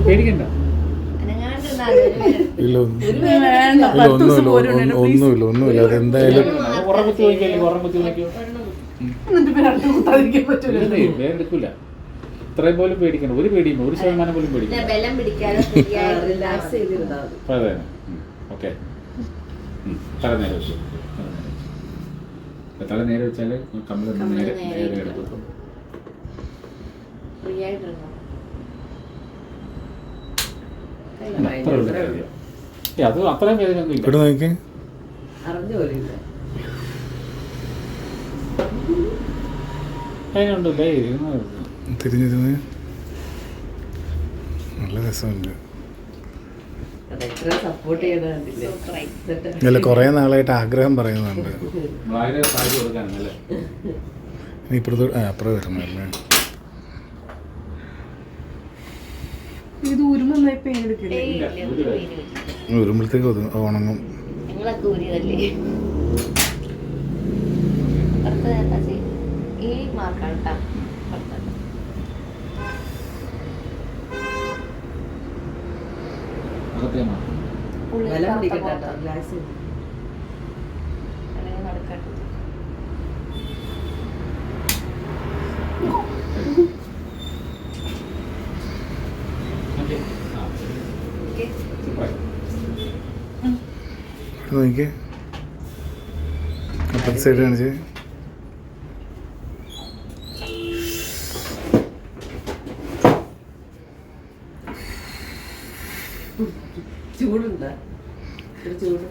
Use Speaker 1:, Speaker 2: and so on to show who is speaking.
Speaker 1: പേടിക്കണ്ട.
Speaker 2: ഇല്ല ഒന്നുമില്ല അതെന്തായാലും
Speaker 1: എടുക്കൂല. ഇത്രയും പോലും പേടിക്കണ്ട, ഒരു പേടിയും 1% പോലും പേടിക്കണ്ട. ഓക്കെ, തല നേരെ വെച്ചു. തല നേരെ വെച്ചാല് കമ്മൽ നേരെ നേരെ എടുക്കും. അത് അത്രയും വേദനയൊന്നും ഇല്ല. അതിനുണ്ടല്ലേ
Speaker 2: തിരിഞ്ഞിരുന്ന് നല്ല രസമുണ്ട്. അല്ല കുറേ നാളായിട്ട് ആഗ്രഹം പറയുന്നുണ്ട്. ഇപ്പുറത്ത് അപ്പുറം വരുന്നല്ലേ ഉരുമ്പളത്തേക്ക് ഉണങ്ങും. നോക്കിയേ അപ്പുറത്തെ സൈഡ് കാണിച്ച്.
Speaker 3: ചൂടുണ്ടോ? ചൂട്